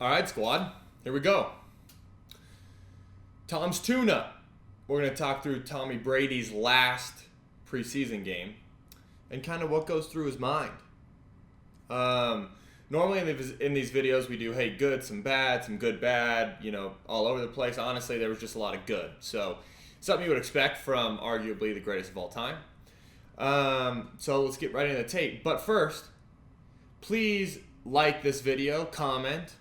All right, squad. Here we go. Tom's tune-up. We're going to talk through Tommy Brady's last preseason game and kind of what goes through his mind. Normally in these videos we do, hey, good, some bad, some good, bad, all over the place. Honestly, there was just a lot of good. So something you would expect from arguably the greatest of all time. So let's get right into the tape. But first, please like this video, comment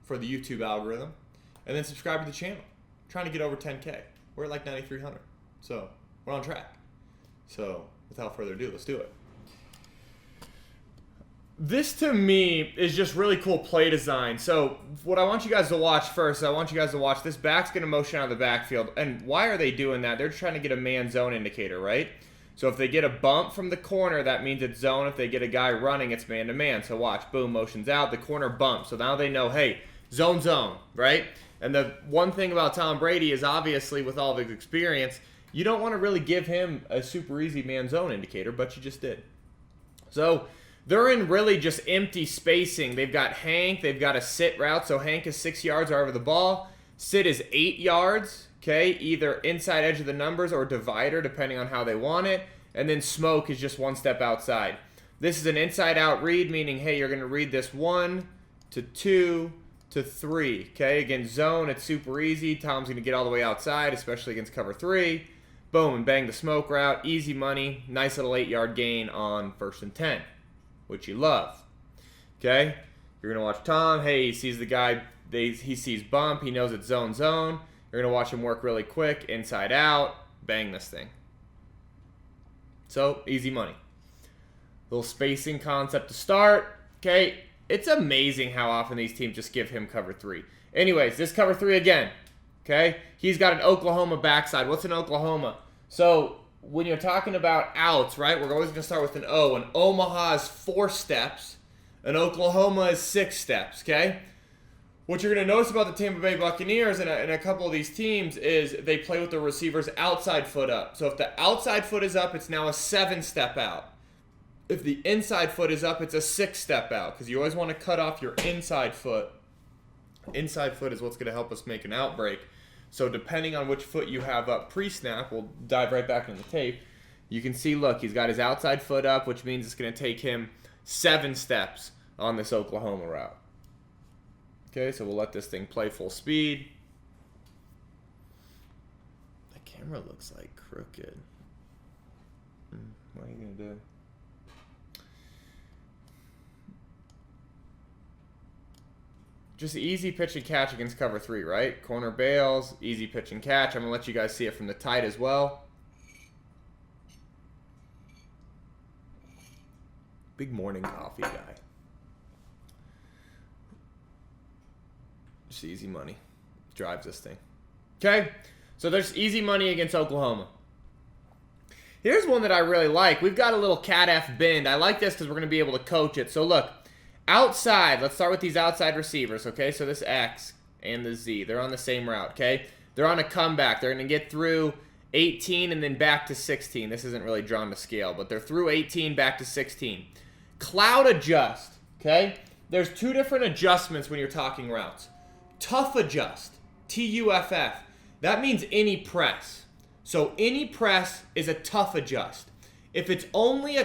for the YouTube algorithm, and then subscribe to the channel. I'm trying to get over 10K. We're at like 9,300. So we're on track. So without further ado, let's do it. This to me is just really cool play design. So what I want you guys to watch first, I want you guys to watch this back's going to motion out of the backfield. And why are they doing that? They're trying to get a man zone indicator, right? So if they get a bump from the corner, that means it's zone. If they get a guy running, it's man to man. So watch, boom, motion's out, the corner bumps. So now they know, hey, zone, right? And the one thing about Tom Brady is obviously with all of his experience, you don't want to really give him a super easy man zone indicator, but you just did. So they're in really just empty spacing. They've got Hank, they've got a sit route. So Hank is 6 yards over the ball. Sit is 8 yards, okay? Either inside edge of the numbers or divider, depending on how they want it. And then Smoke is just one step outside. This is an inside out read, meaning, hey, you're going to read this 1 to 2 to 3, okay? Against zone, it's super easy. Tom's going to get all the way outside, especially against cover 3. Boom, and bang the smoke route. Easy money. Nice little 8-yard gain on 1st and 10, which you love, okay? You're going to watch Tom. Hey, he sees the guy. He sees bump. He knows it's zone. You're going to watch him work really quick, inside out. Bang this thing. So, easy money. Little spacing concept to start, okay? It's amazing how often these teams just give him cover 3. Anyways, this cover 3 again, okay? He's got an Oklahoma backside. What's an Oklahoma? So when you're talking about outs, right, we're always going to start with an O. An Omaha is 4 steps. An Oklahoma is 6 steps, okay? What you're going to notice about the Tampa Bay Buccaneers and a couple of these teams is they play with the receiver's outside foot up. So if the outside foot is up, it's now a 7-step out. If the inside foot is up, it's a 6-step out because you always want to cut off your inside foot. Inside foot is what's going to help us make an outbreak. So depending on which foot you have up pre-snap, we'll dive right back into the tape. You can see, look, he's got his outside foot up, which means it's going to take him 7 steps on this Oklahoma route. Okay, so we'll let this thing play full speed. The camera looks like crooked. What are you going to do? Just easy pitch and catch against cover 3, right? Corner bails, easy pitch and catch. I'm going to let you guys see it from the tight as well. Big morning coffee guy. Just easy money. Drives this thing. Okay? So there's easy money against Oklahoma. Here's one that I really like. We've got a little cat F bend. I like this because we're going to be able to coach it. So look. Outside, let's start with these outside receivers, okay? So this X and the Z, they're on the same route, okay? They're on a comeback. They're going to get through 18 and then back to 16. This isn't really drawn to scale, but they're through 18, back to 16. Cloud adjust, okay? There's 2 different adjustments when you're talking routes. Tough adjust, T-U-F-F. That means any press. So any press is a tough adjust. If it's only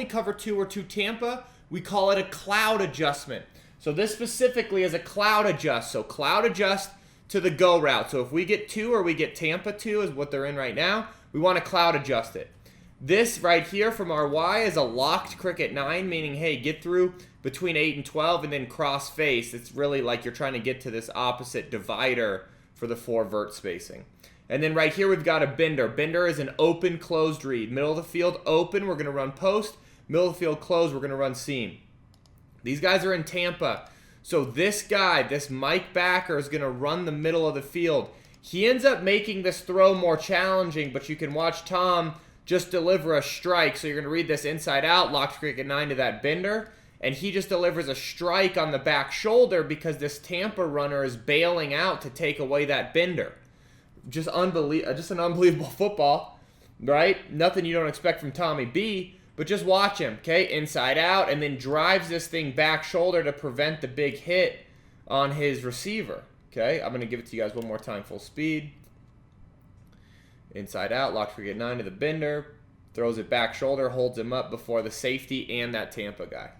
cover 2 or 2 Tampa, we call it a cloud adjustment. So this specifically is a cloud adjust. So cloud adjust to the go route. So if we get 2 or we get Tampa 2 is what they're in right now, we want to cloud adjust it. This right here from our Y is a locked cricket 9, meaning, hey, get through between 8 and 12 and then cross face. It's really like you're trying to get to this opposite divider for the 4 vert spacing. And then right here we've got a bender. Bender is an open closed read. Middle of the field open, we're going to run post. Middle of the field closed, we're going to run seam. These guys are in Tampa. So this guy, this Mike Backer, is going to run the middle of the field. He ends up making this throw more challenging, but you can watch Tom just deliver a strike. So you're going to read this inside out, locked cricket 9 to that bender, and he just delivers a strike on the back shoulder because this Tampa runner is bailing out to take away that bender. Just an unbelievable football, right? Nothing you don't expect from Tommy B. But just watch him, okay? Inside out, and then drives this thing back shoulder to prevent the big hit on his receiver. Okay, I'm going to give it to you guys one more time, full speed. Inside out, locks for get 9 to the bender. Throws it back shoulder, holds him up before the safety and that Tampa guy.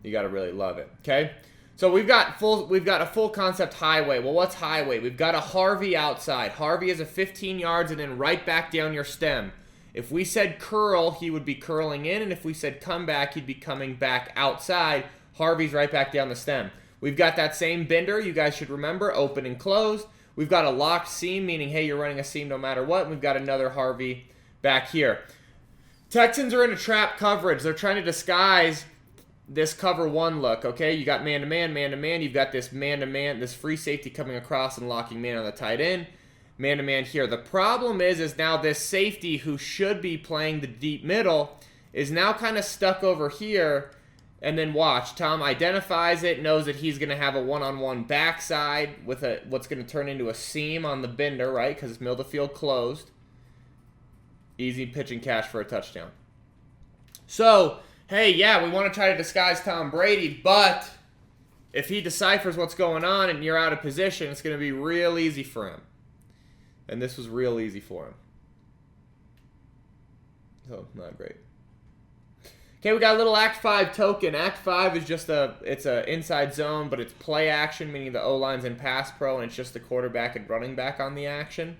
You got to really love it. Okay, so we've got a full concept highway. Well, what's highway? We've got a Harvey outside. Harvey is a 15 yards and then right back down your stem. If we said curl, he would be curling in, and if we said come back, he'd be coming back outside. Harvey's right back down the stem. We've got that same bender, you guys should remember, open and closed. We've got a locked seam, meaning, hey, you're running a seam no matter what. And we've got another Harvey back here. Texans are in a trap coverage. They're trying to disguise this cover one look, okay? You got man-to-man, man-to-man. You've got this man-to-man, this free safety coming across and locking man on the tight end. Man-to-man here. The problem is now this safety who should be playing the deep middle is now kind of stuck over here. And then watch, Tom identifies it, knows that he's going to have a one-on-one backside with what's going to turn into a seam on the bender, right? Because it's middle of the field closed. Easy pitch and catch for a touchdown. So, hey, yeah, we want to try to disguise Tom Brady, but if he deciphers what's going on and you're out of position, it's going to be real easy for him. And this was real easy for him. So, not great. Okay, we got a little Act 5 token. Act 5 is just it's an inside zone, but it's play action, meaning the O-line's in pass pro, and it's just the quarterback and running back on the action.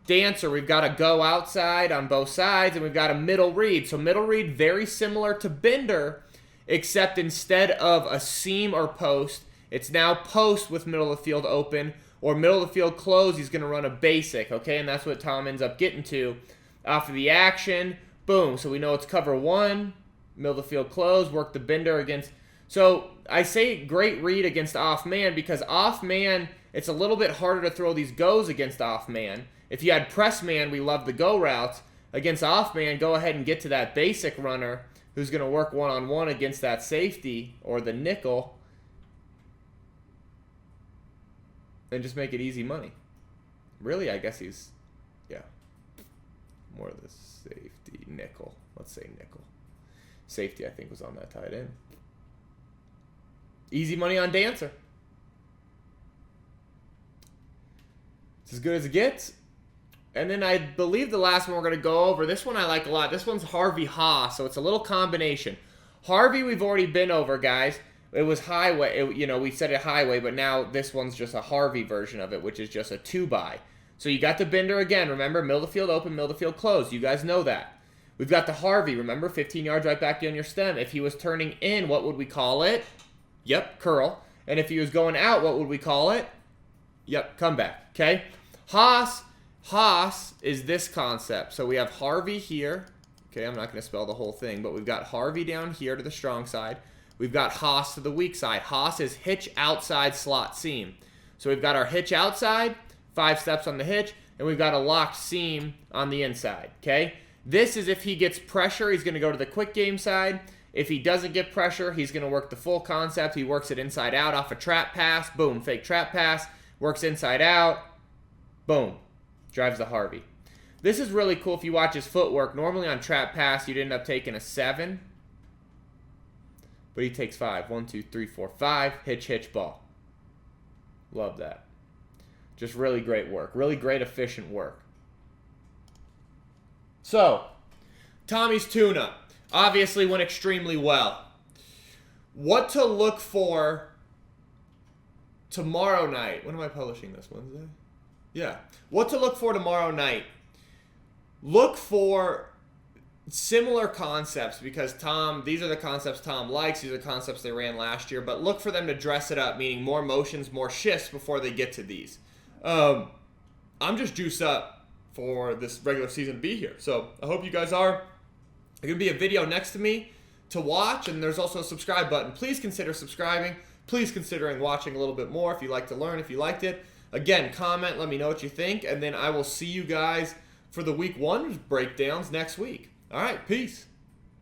Dancer, we've got a go outside on both sides, and we've got a middle read. So middle read, very similar to bender, except instead of a seam or post, it's now post with middle of the field open, or middle of the field closed, he's going to run a basic, okay? And that's what Tom ends up getting to. Off of the action, boom. So we know it's cover one. Middle of the field close, work the bender against. So I say great read against off man because off man, it's a little bit harder to throw these goes against off man. If you had press man, we love the go routes. Against off man, go ahead and get to that basic runner who's going to work one-on-one against that safety or the nickel and just make it easy money. Really, I guess he's, yeah, more of the safety nickel. Let's say nickel. Safety, I think, was on that tight end. Easy money on Dancer. It's as good as it gets. And then I believe the last one we're going to go over, this one I like a lot. This one's Harvey H, so it's a little combination. Harvey we've already been over, guys. It was highway. We said it highway, but now this one's just a Harvey version of it, which is just a 2-by. So you got the bender again. Remember, middle of the field open, middle of the field closed. You guys know that. We've got the Harvey, remember, 15 yards right back down your stem. If he was turning in, what would we call it? Yep, curl. And if he was going out, what would we call it? Yep, comeback, okay? Haas is this concept. So we have Harvey here. Okay, I'm not going to spell the whole thing, but we've got Harvey down here to the strong side. We've got Haas to the weak side. Haas is hitch outside slot seam. So we've got our hitch outside, 5 steps on the hitch, and we've got a locked seam on the inside, okay? This is if he gets pressure, he's going to go to the quick game side. If he doesn't get pressure, he's going to work the full concept. He works it inside out off a trap pass. Boom, fake trap pass. Works inside out. Boom. Drives the Harvey. This is really cool if you watch his footwork. Normally on trap pass, you'd end up taking a 7. But he takes 5. 1, 2, 3, 4, 5. Hitch, hitch, ball. Love that. Just really great work. Really great, efficient work. So, Tommy's tune-up obviously went extremely well. What to look for tomorrow night? When am I publishing this? Wednesday? Yeah. What to look for tomorrow night? Look for similar concepts because these are the concepts Tom likes. These are the concepts they ran last year. But look for them to dress it up, meaning more motions, more shifts before they get to these. I'm just juiced up for this regular season to be here. So I hope you guys are. There's going to be a video next to me to watch, and there's also a subscribe button. Please consider subscribing. Please considering watching a little bit more if you like to learn, if you liked it. Again, comment, let me know what you think, and then I will see you guys for the week 1 breakdowns next week. All right, peace.